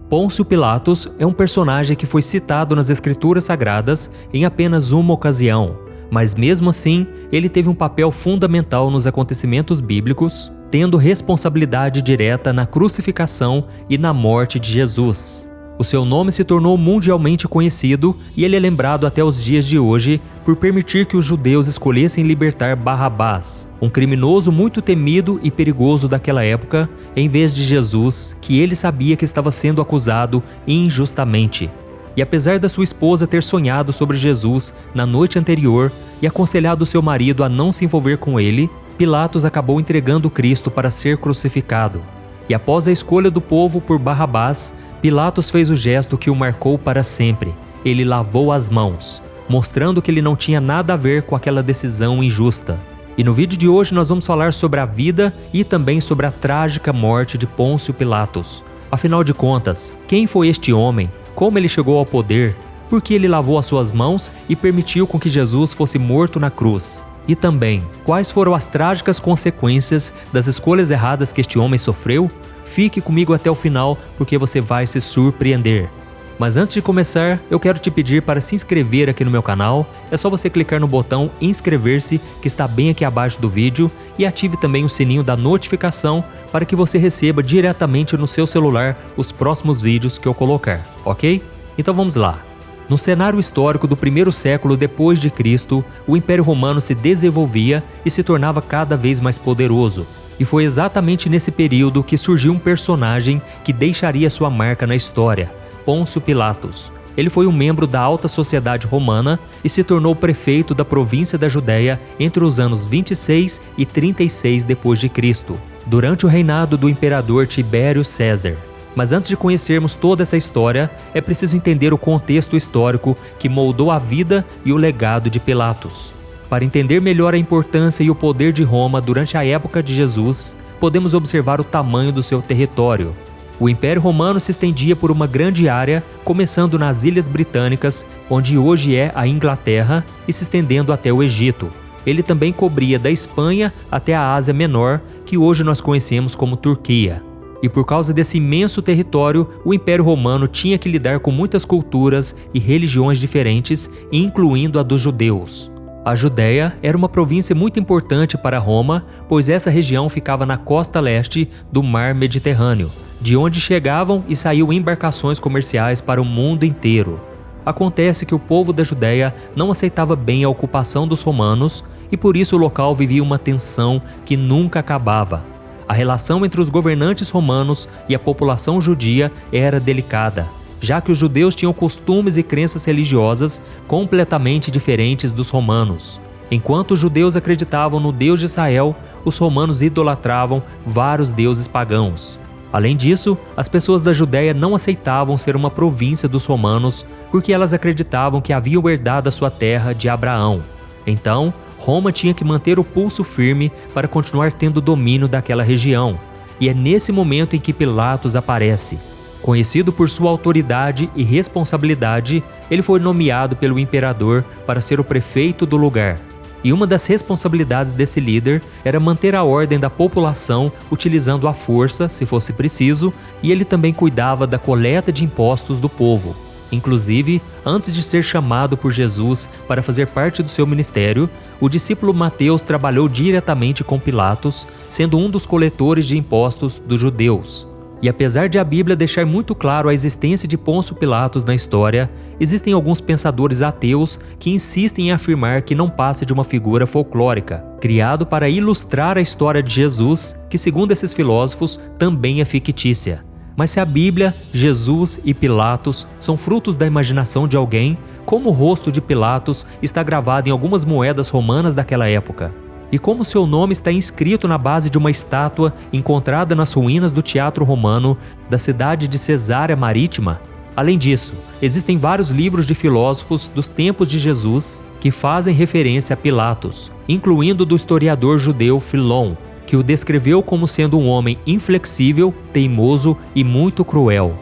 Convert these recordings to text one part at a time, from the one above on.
Pôncio Pilatos é um personagem que foi citado nas Escrituras Sagradas em apenas uma ocasião, mas mesmo assim ele teve um papel fundamental nos acontecimentos bíblicos, tendo responsabilidade direta na crucificação e na morte de Jesus. O seu nome se tornou mundialmente conhecido e ele é lembrado até os dias de hoje por permitir que os judeus escolhessem libertar Barrabás, um criminoso muito temido e perigoso daquela época, em vez de Jesus, que ele sabia que estava sendo acusado injustamente. E apesar da sua esposa ter sonhado sobre Jesus na noite anterior e aconselhado seu marido a não se envolver com ele, Pilatos acabou entregando Cristo para ser crucificado. E após a escolha do povo por Barrabás, Pilatos fez o gesto que o marcou para sempre. Ele lavou as mãos, mostrando que ele não tinha nada a ver com aquela decisão injusta. E no vídeo de hoje nós vamos falar sobre a vida e também sobre a trágica morte de Pôncio Pilatos. Afinal de contas, quem foi este homem? Como ele chegou ao poder? Por que ele lavou as suas mãos e permitiu com que Jesus fosse morto na cruz? E também, quais foram as trágicas consequências das escolhas erradas que este homem sofreu? Fique comigo até o final, porque você vai se surpreender. Mas antes de começar, eu quero te pedir para se inscrever aqui no meu canal. É só você clicar no botão inscrever-se, que está bem aqui abaixo do vídeo, e ative também o sininho da notificação para que você receba diretamente no seu celular os próximos vídeos que eu colocar, ok? Então vamos lá. No cenário histórico do primeiro século depois de Cristo, o Império Romano se desenvolvia e se tornava cada vez mais poderoso. E foi exatamente nesse período que surgiu um personagem que deixaria sua marca na história, Pôncio Pilatos. Ele foi um membro da alta sociedade romana e se tornou prefeito da província da Judéia entre os anos 26 e 36 depois de Cristo, durante o reinado do imperador Tibério César. Mas antes de conhecermos toda essa história, é preciso entender o contexto histórico que moldou a vida e o legado de Pilatos. Para entender melhor a importância e o poder de Roma durante a época de Jesus, podemos observar o tamanho do seu território. O Império Romano se estendia por uma grande área, começando nas Ilhas Britânicas, onde hoje é a Inglaterra, e se estendendo até o Egito. Ele também cobria da Espanha até a Ásia Menor, que hoje nós conhecemos como Turquia. E por causa desse imenso território, o Império Romano tinha que lidar com muitas culturas e religiões diferentes, incluindo a dos judeus. A Judéia era uma província muito importante para Roma, pois essa região ficava na costa leste do Mar Mediterrâneo, de onde chegavam e saíam embarcações comerciais para o mundo inteiro. Acontece que o povo da Judéia não aceitava bem a ocupação dos romanos e por isso o local vivia uma tensão que nunca acabava. A relação entre os governantes romanos e a população judia era delicada, já que os judeus tinham costumes e crenças religiosas completamente diferentes dos romanos. Enquanto os judeus acreditavam no Deus de Israel, os romanos idolatravam vários deuses pagãos. Além disso, as pessoas da Judéia não aceitavam ser uma província dos romanos porque elas acreditavam que haviam herdado a sua terra de Abraão. Então, Roma tinha que manter o pulso firme para continuar tendo domínio daquela região. E é nesse momento em que Pilatos aparece. Conhecido por sua autoridade e responsabilidade, ele foi nomeado pelo imperador para ser o prefeito do lugar. E uma das responsabilidades desse líder era manter a ordem da população utilizando a força, se fosse preciso, e ele também cuidava da coleta de impostos do povo. Inclusive, antes de ser chamado por Jesus para fazer parte do seu ministério, o discípulo Mateus trabalhou diretamente com Pilatos, sendo um dos coletores de impostos dos judeus. E apesar de a Bíblia deixar muito claro a existência de Pôncio Pilatos na história, existem alguns pensadores ateus que insistem em afirmar que não passa de uma figura folclórica, criado para ilustrar a história de Jesus, que segundo esses filósofos também é fictícia. Mas se a Bíblia, Jesus e Pilatos são frutos da imaginação de alguém, como o rosto de Pilatos está gravado em algumas moedas romanas daquela época? E como seu nome está inscrito na base de uma estátua encontrada nas ruínas do Teatro Romano da cidade de Cesárea Marítima? Além disso, existem vários livros de filósofos dos tempos de Jesus que fazem referência a Pilatos, incluindo do historiador judeu Filon, que o descreveu como sendo um homem inflexível, teimoso e muito cruel.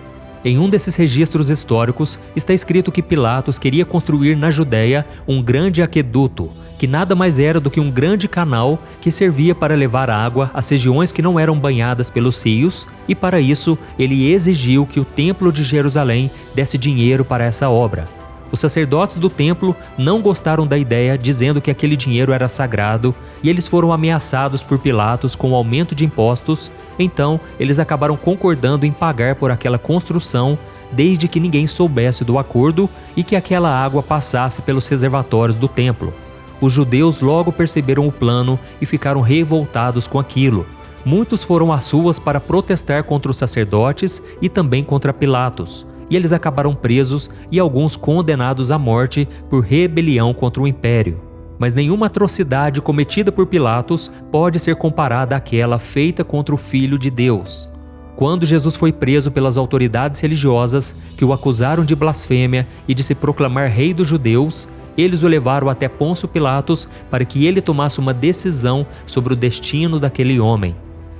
Em um desses registros históricos, está escrito que Pilatos queria construir na Judéia um grande aqueduto, que nada mais era do que um grande canal que servia para levar água às regiões que não eram banhadas pelos rios, e para isso ele exigiu que o Templo de Jerusalém desse dinheiro para essa obra. Os sacerdotes do templo não gostaram da ideia, dizendo que aquele dinheiro era sagrado, e eles foram ameaçados por Pilatos com o aumento de impostos. Então, eles acabaram concordando em pagar por aquela construção, desde que ninguém soubesse do acordo e que aquela água passasse pelos reservatórios do templo. Os judeus logo perceberam o plano e ficaram revoltados com aquilo. Muitos foram às ruas para protestar contra os sacerdotes e também contra Pilatos. E eles acabaram presos e alguns condenados à morte por rebelião contra o império. Mas nenhuma atrocidade cometida por Pilatos pode ser comparada àquela feita contra o Filho de Deus. Quando Jesus foi preso pelas autoridades religiosas, que o acusaram de blasfêmia e de se proclamar rei dos judeus, eles o levaram até Pôncio Pilatos para que ele tomasse uma decisão sobre o destino daquele homem.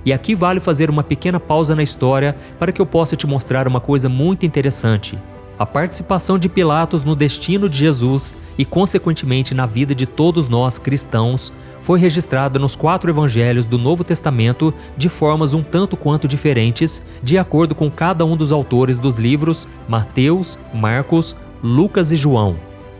E aqui vale fazer uma pequena pausa na história para que eu possa te mostrar uma coisa muito interessante. A participação de Pilatos no destino de Jesus e, consequentemente, na vida de todos nós cristãos, foi registrada nos 4 evangelhos do Novo Testamento de formas um tanto quanto diferentes, de acordo com cada um dos autores dos livros Mateus, Marcos, Lucas e João.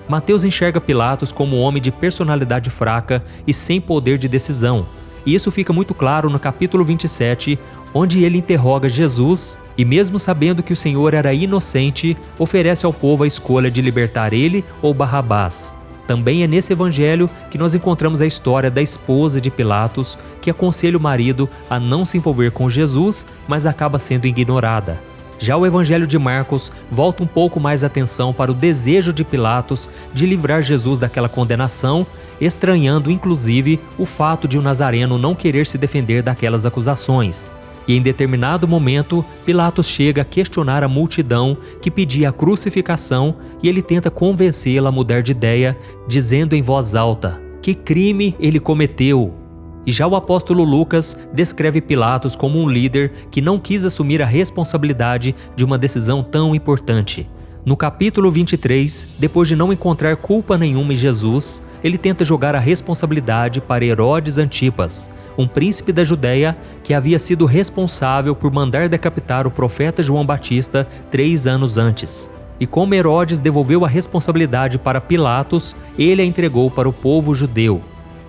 Mateus enxerga Pilatos como um homem de personalidade fraca e sem poder de decisão. E isso fica muito claro no capítulo 27, onde ele interroga Jesus e, mesmo sabendo que o Senhor era inocente, oferece ao povo a escolha de libertar ele ou Barrabás. Também é nesse evangelho que nós encontramos a história da esposa de Pilatos, que aconselha o marido a não se envolver com Jesus, mas acaba sendo ignorada. Já o evangelho de Marcos volta um pouco mais a atenção para o desejo de Pilatos de livrar Jesus daquela condenação, estranhando inclusive o fato de o Nazareno não querer se defender daquelas acusações. E em determinado momento, Pilatos chega a questionar a multidão que pedia a crucificação e ele tenta convencê-la a mudar de ideia, dizendo em voz alta que crime ele cometeu. E já o apóstolo Lucas descreve Pilatos como um líder que não quis assumir a responsabilidade de uma decisão tão importante. No capítulo 23, depois de não encontrar culpa nenhuma em Jesus, ele tenta jogar a responsabilidade para Herodes Antipas, um príncipe da Judéia que havia sido responsável por mandar decapitar o profeta João Batista 3 anos antes. E como Herodes devolveu a responsabilidade para Pilatos, ele a entregou para o povo judeu.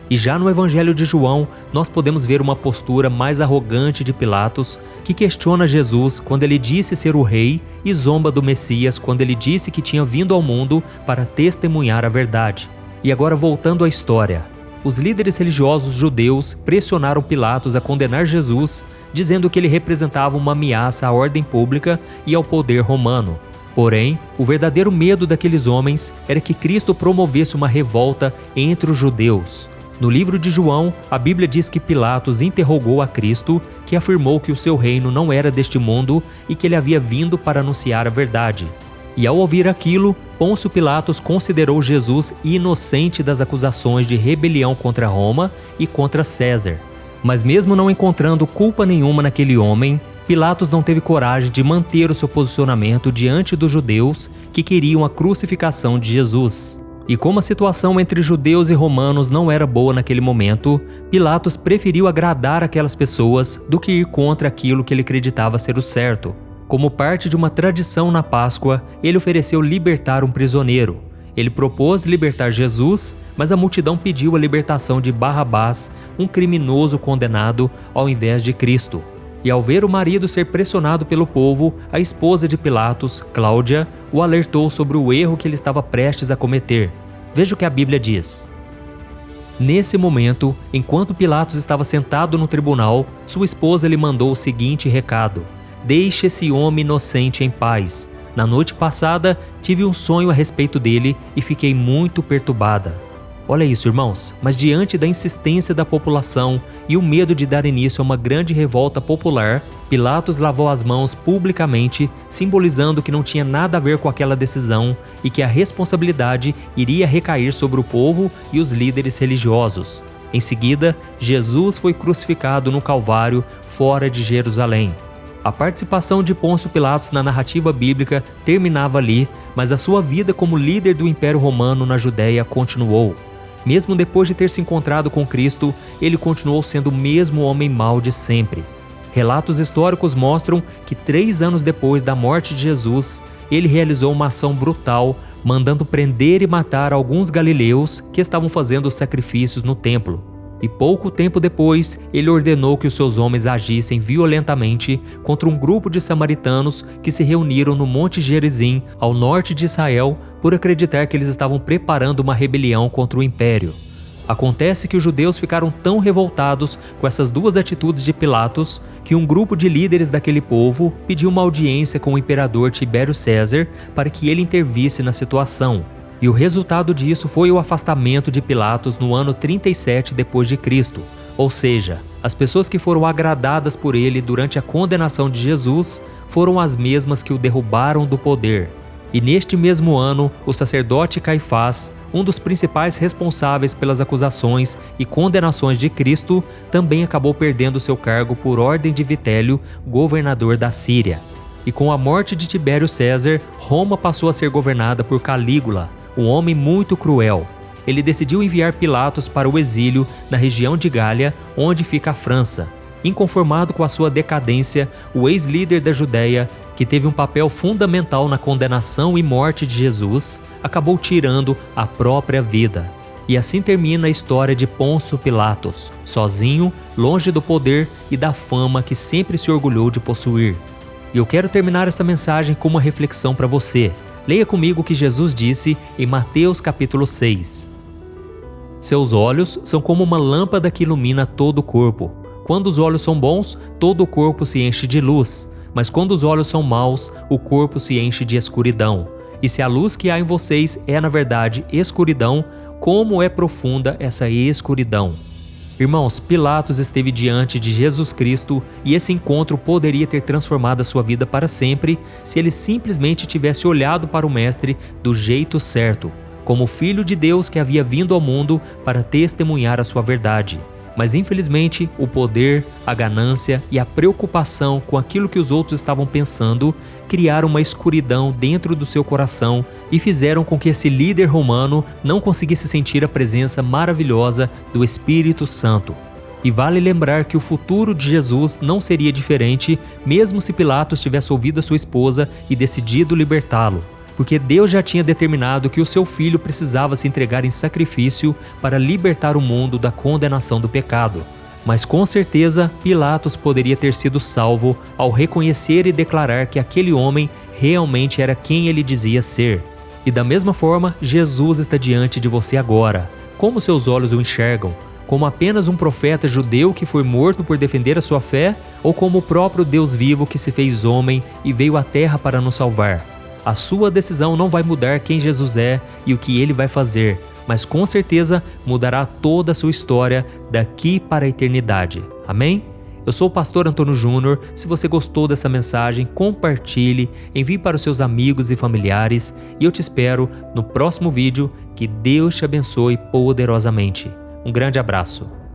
E já no Evangelho de João, nós podemos ver uma postura mais arrogante de Pilatos, que questiona Jesus quando ele disse ser o rei e zomba do Messias quando ele disse que tinha vindo ao mundo para testemunhar a verdade. E agora voltando à história, os líderes religiosos judeus pressionaram Pilatos a condenar Jesus, dizendo que ele representava uma ameaça à ordem pública e ao poder romano. Porém, o verdadeiro medo daqueles homens era que Cristo promovesse uma revolta entre os judeus. No livro de João, a Bíblia diz que Pilatos interrogou a Cristo, que afirmou que o seu reino não era deste mundo e que ele havia vindo para anunciar a verdade. E ao ouvir aquilo, Pôncio Pilatos considerou Jesus inocente das acusações de rebelião contra Roma e contra César. Mas mesmo não encontrando culpa nenhuma naquele homem, Pilatos não teve coragem de manter o seu posicionamento diante dos judeus que queriam a crucificação de Jesus. E como a situação entre judeus e romanos não era boa naquele momento, Pilatos preferiu agradar aquelas pessoas do que ir contra aquilo que ele acreditava ser o certo. Como parte de uma tradição na Páscoa, ele ofereceu libertar um prisioneiro. Ele propôs libertar Jesus, mas a multidão pediu a libertação de Barrabás, um criminoso condenado, ao invés de Cristo. E ao ver o marido ser pressionado pelo povo, a esposa de Pilatos, Cláudia, o alertou sobre o erro que ele estava prestes a cometer. Veja o que a Bíblia diz. Nesse momento, enquanto Pilatos estava sentado no tribunal, sua esposa lhe mandou o seguinte recado: "Deixe esse homem inocente em paz. Na noite passada, tive um sonho a respeito dele e fiquei muito perturbada." Olha isso, irmãos, mas diante da insistência da população e o medo de dar início a uma grande revolta popular, Pilatos lavou as mãos publicamente, simbolizando que não tinha nada a ver com aquela decisão e que a responsabilidade iria recair sobre o povo e os líderes religiosos. Em seguida, Jesus foi crucificado no Calvário, fora de Jerusalém. A participação de Pôncio Pilatos na narrativa bíblica terminava ali, mas a sua vida como líder do Império Romano na Judéia continuou. Mesmo depois de ter se encontrado com Cristo, ele continuou sendo o mesmo homem mau de sempre. Relatos históricos mostram que 3 anos depois da morte de Jesus, ele realizou uma ação brutal, mandando prender e matar alguns galileus que estavam fazendo sacrifícios no templo. E pouco tempo depois, ele ordenou que os seus homens agissem violentamente contra um grupo de samaritanos que se reuniram no Monte Gerizim, ao norte de Israel, por acreditar que eles estavam preparando uma rebelião contra o império. Acontece que os judeus ficaram tão revoltados com essas duas atitudes de Pilatos que um grupo de líderes daquele povo pediu uma audiência com o imperador Tibério César para que ele intervisse na situação. E o resultado disso foi o afastamento de Pilatos no ano 37 d.C., ou seja, as pessoas que foram agradadas por ele durante a condenação de Jesus foram as mesmas que o derrubaram do poder. E neste mesmo ano, o sacerdote Caifás, um dos principais responsáveis pelas acusações e condenações de Cristo, também acabou perdendo seu cargo por ordem de Vitélio, governador da Síria. E com a morte de Tibério César, Roma passou a ser governada por Calígula, um homem muito cruel. Ele decidiu enviar Pilatos para o exílio na região de Gália, onde fica a França. Inconformado com a sua decadência, o ex-líder da Judéia, que teve um papel fundamental na condenação e morte de Jesus, acabou tirando a própria vida. E assim termina a história de Pôncio Pilatos, sozinho, longe do poder e da fama que sempre se orgulhou de possuir. E eu quero terminar essa mensagem com uma reflexão para você. Leia comigo o que Jesus disse em Mateus capítulo 6. Seus olhos são como uma lâmpada que ilumina todo o corpo. Quando os olhos são bons, todo o corpo se enche de luz. Mas quando os olhos são maus, o corpo se enche de escuridão. E se a luz que há em vocês é, na verdade, escuridão, como é profunda essa escuridão? Irmãos, Pilatos esteve diante de Jesus Cristo e esse encontro poderia ter transformado a sua vida para sempre se ele simplesmente tivesse olhado para o Mestre do jeito certo, como Filho de Deus que havia vindo ao mundo para testemunhar a sua verdade. Mas infelizmente, o poder, a ganância e a preocupação com aquilo que os outros estavam pensando criaram uma escuridão dentro do seu coração e fizeram com que esse líder romano não conseguisse sentir a presença maravilhosa do Espírito Santo. E vale lembrar que o futuro de Jesus não seria diferente, mesmo se Pilatos tivesse ouvido a sua esposa e decidido libertá-lo. Porque Deus já tinha determinado que o seu filho precisava se entregar em sacrifício para libertar o mundo da condenação do pecado. Mas com certeza, Pilatos poderia ter sido salvo ao reconhecer e declarar que aquele homem realmente era quem ele dizia ser. E da mesma forma, Jesus está diante de você agora. Como seus olhos o enxergam? Como apenas um profeta judeu que foi morto por defender a sua fé? Ou como o próprio Deus vivo que se fez homem e veio à terra para nos salvar? A sua decisão não vai mudar quem Jesus é e o que ele vai fazer, mas com certeza mudará toda a sua história daqui para a eternidade. Amém? Eu sou o pastor Antônio Júnior. Se você gostou dessa mensagem, compartilhe, envie para os seus amigos e familiares e eu te espero no próximo vídeo. Que Deus te abençoe poderosamente. Um grande abraço.